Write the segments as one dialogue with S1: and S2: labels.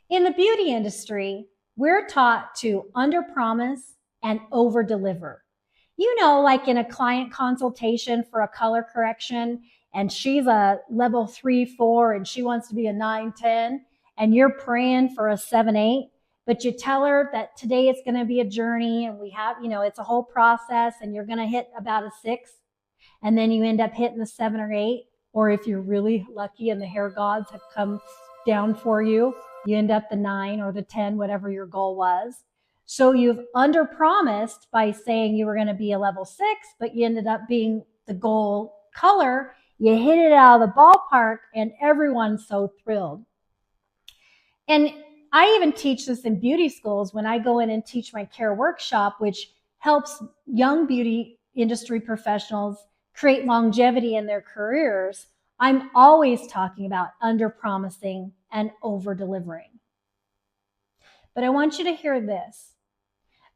S1: In the beauty industry, we're taught to underpromise and overdeliver. Like in a client consultation for a color correction, and she's a level 3, 4, and she wants to be a 9, 10, and you're praying for a 7, 8, but you tell her that today it's going to be a journey and we have, it's a whole process and you're going to hit about a 6, and then you end up hitting the 7 or 8. Or if you're really lucky and the hair gods have come down for you, you end up the 9 or the 10, whatever your goal was. So you've underpromised by saying you were going to be a level 6, but you ended up being the goal color. You hit it out of the ballpark and everyone's so thrilled. And I even teach this in beauty schools when I go in and teach my care workshop, which helps young beauty industry professionals create longevity in their careers. I'm always talking about underpromising and over-delivering. But I want you to hear this.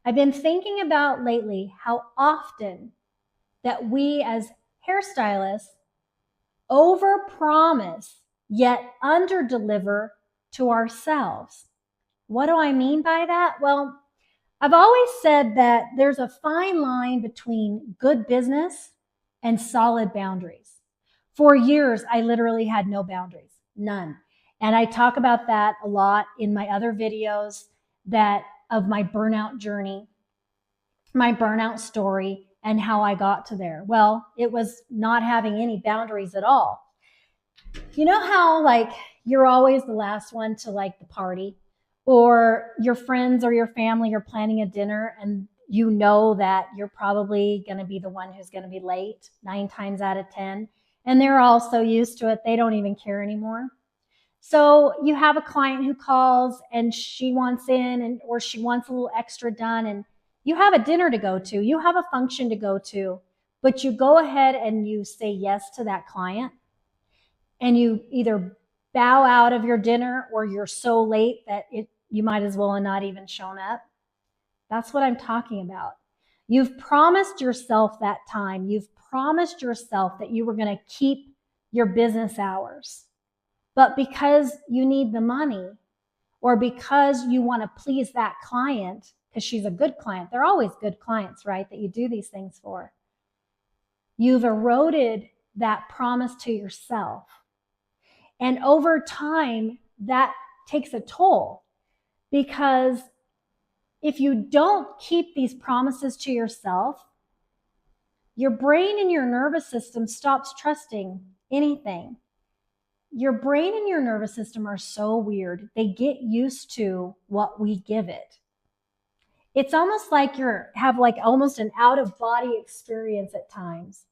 S1: I've been thinking about lately how often that we as hairstylists overpromise yet underdeliver to ourselves. What do I mean by that? Well, I've always said that there's a fine line between good business and solid boundaries. For years, I literally had no boundaries, none. And I talk about that a lot in my other videos of my burnout journey, my burnout story, and how I got to there. Well, it was not having any boundaries at all. You know how you're always the last one to the party, or your friends or your family are planning a dinner and you know that you're probably going to be the one who's going to be late 9 times out of 10. And they're all so used to it, they don't even care anymore. So you have a client who calls and she wants in or she wants a little extra done, and you have a dinner to go to, you have a function to go to, but you go ahead and you say yes to that client, and you either bow out of your dinner or you're so late that you might as well have not even shown up. That's what I'm talking about. You've promised yourself that time. You've promised yourself that you were going to keep your business hours. But because you need the money, or because you want to please that client, because she's a good client, they're always good clients, right, that you do these things for, you've eroded that promise to yourself. And over time, that takes a toll, because if you don't keep these promises to yourself, your brain and your nervous system stops trusting anything. Your brain and your nervous system are so weird. They get used to what we give it. It's almost like you have almost an out-of-body experience at times.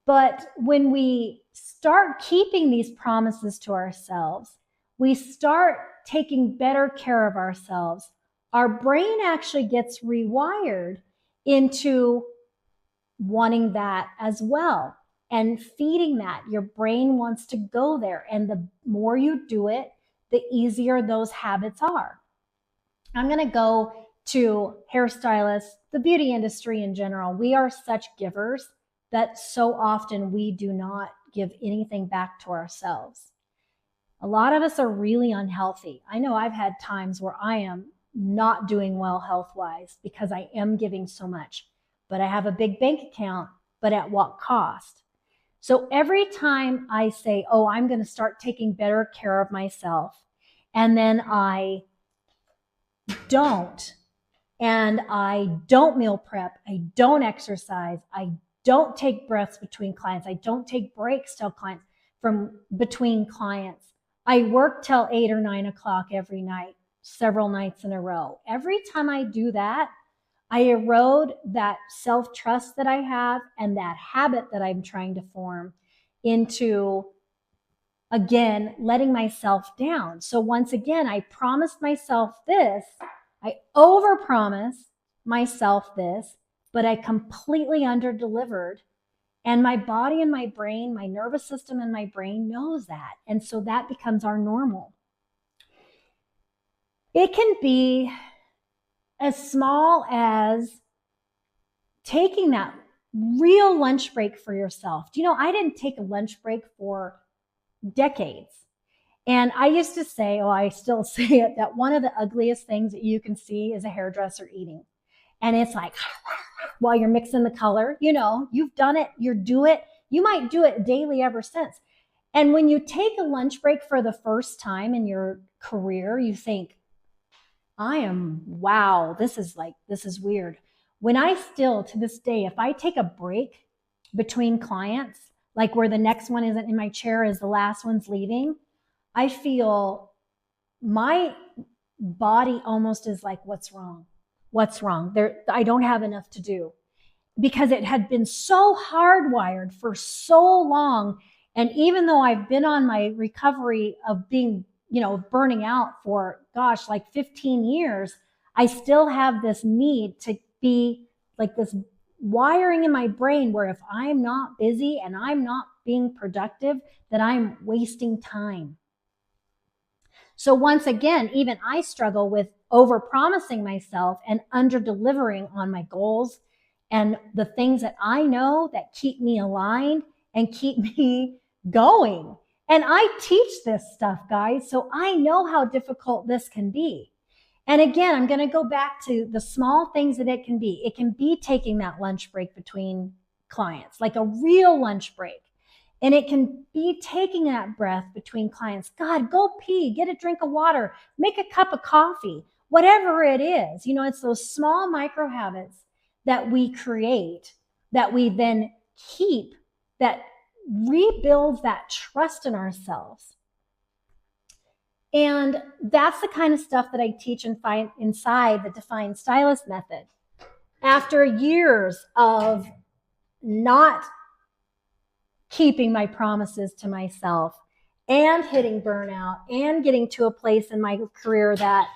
S1: But when we start keeping these promises to ourselves, we start taking better care of ourselves. Our brain actually gets rewired into wanting that as well and feeding that. Your brain wants to go there. And the more you do it, the easier those habits are. I'm going to go to hairstylists, the beauty industry in general. We are such givers that so often we do not give anything back to ourselves. A lot of us are really unhealthy. I know I've had times where I am not doing well health-wise because I am giving so much, but I have a big bank account, but at what cost? So every time I say, oh, I'm going to start taking better care of myself, and then I don't, and I don't meal prep, I don't exercise, I don't take breaths between clients, I don't take breaks till clients from between clients, I work till 8 or 9 o'clock every night, several nights in a row. Every time I do that, I erode that self-trust that I have and that habit that I'm trying to form into, again, letting myself down. So once again, I promised myself this, I overpromised myself this, but I completely underdelivered. And my body and my brain, my nervous system and my brain knows that. And so that becomes our normal. It can be as small as taking that real lunch break for yourself. I didn't take a lunch break for decades. And I used to say, oh, I still say it, that one of the ugliest things that you can see is a hairdresser eating. And it's like, while you're mixing the color, you know, you've done it, you do it. You might do it daily ever since. And when you take a lunch break for the first time in your career, you think, wow, this is weird. When I still, to this day, if I take a break between clients, like where the next one isn't in my chair as the last one's leaving, I feel my body almost is like, what's wrong? What's wrong? I don't have enough to do, because it had been so hardwired for so long. And even though I've been on my recovery of being, burning out for, like 15 years, I still have this need to be like this wiring in my brain where if I'm not busy and I'm not being productive, that I'm wasting time. So once again, even I struggle with overpromising myself and under-delivering on my goals and the things that I know that keep me aligned and keep me going. And I teach this stuff, guys, so I know how difficult this can be. And again, I'm going to go back to the small things that it can be. It can be taking that lunch break between clients, like a real lunch break. And it can be taking that breath between clients. God, go pee, get a drink of water, make a cup of coffee, whatever it is. It's those small micro habits that we create, that we then keep, that rebuilds that trust in ourselves. And that's the kind of stuff that I teach and find inside the Defined Stylist Method. After years of not keeping my promises to myself and hitting burnout and getting to a place in my career that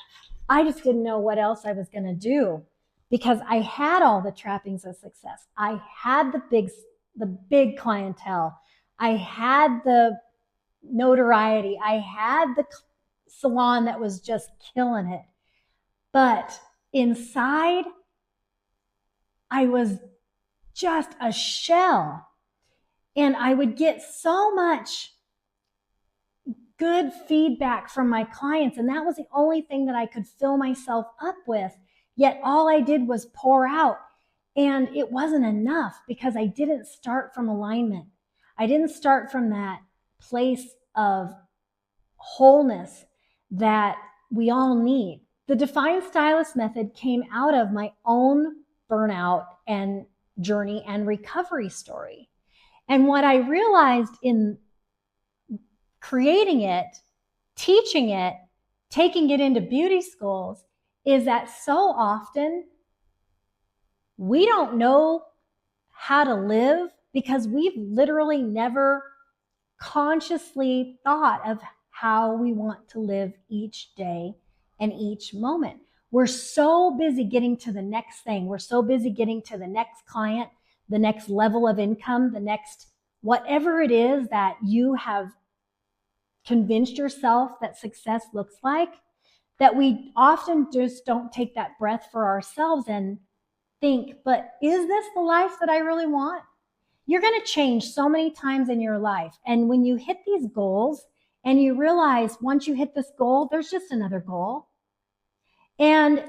S1: I just didn't know what else I was going to do, because I had all the trappings of success. I had the big clientele. I had the notoriety. I had the salon that was just killing it. But inside, I was just a shell. And I would get so much good feedback from my clients. And that was the only thing that I could fill myself up with. Yet all I did was pour out. And it wasn't enough, because I didn't start from alignment. I didn't start from that place of wholeness that we all need. The Defined Stylist Method came out of my own burnout and journey and recovery story. And what I realized in creating it, teaching it, taking it into beauty schools, is that so often we don't know how to live because we've literally never consciously thought of how we want to live each day and each moment. We're so busy getting to the next thing. We're so busy getting to the next client, the next level of income, the next whatever it is that you have convinced yourself that success looks like, that we often just don't take that breath for ourselves and think, but is this the life that I really want? You're going to change so many times in your life. And when you hit these goals and you realize once you hit this goal, there's just another goal. And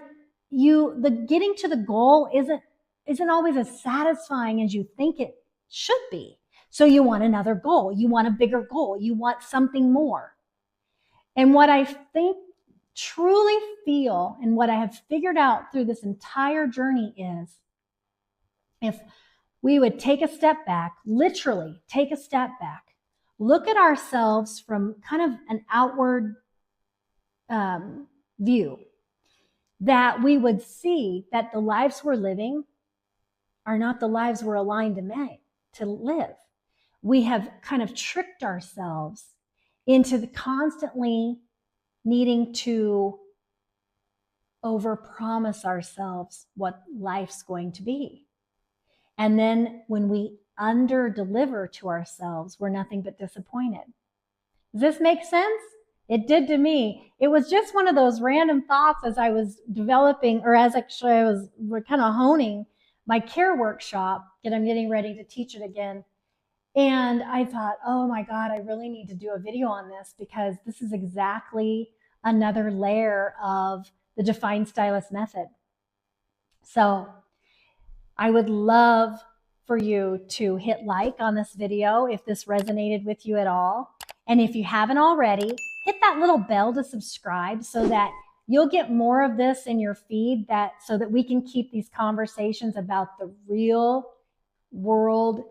S1: the getting to the goal isn't always as satisfying as you think it should be. So you want another goal. You want a bigger goal. You want something more. And what I truly feel and what I have figured out through this entire journey is, if we would take a step back, literally take a step back, look at ourselves from kind of an outward view, that we would see that the lives we're living are not the lives we're aligned to live. We have kind of tricked ourselves into constantly needing to overpromise ourselves what life's going to be. And then when we under-deliver to ourselves, we're nothing but disappointed. Does this make sense? It did to me. It was just one of those random thoughts as I was developing, or as actually we're kind of honing my care workshop, that I'm getting ready to teach it again. And I thought, oh my God, I really need to do a video on this because this is exactly another layer of the Defined Stylist Method. So I would love for you to hit like on this video if this resonated with you at all. And if you haven't already, hit that little bell to subscribe so that you'll get more of this in your feed, so that we can keep these conversations about the real world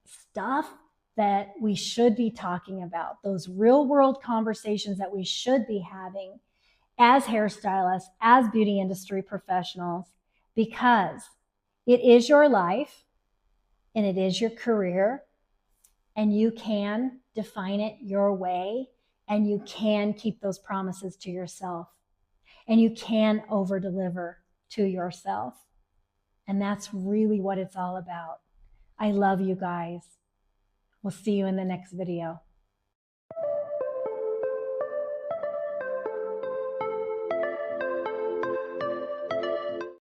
S1: stuff that we should be talking about, those real world conversations that we should be having as hairstylists, as beauty industry professionals, because it is your life and it is your career, and you can define it your way, and you can keep those promises to yourself, and you can over deliver to yourself. And that's really what it's all about. I love you guys. We'll see you in the next video.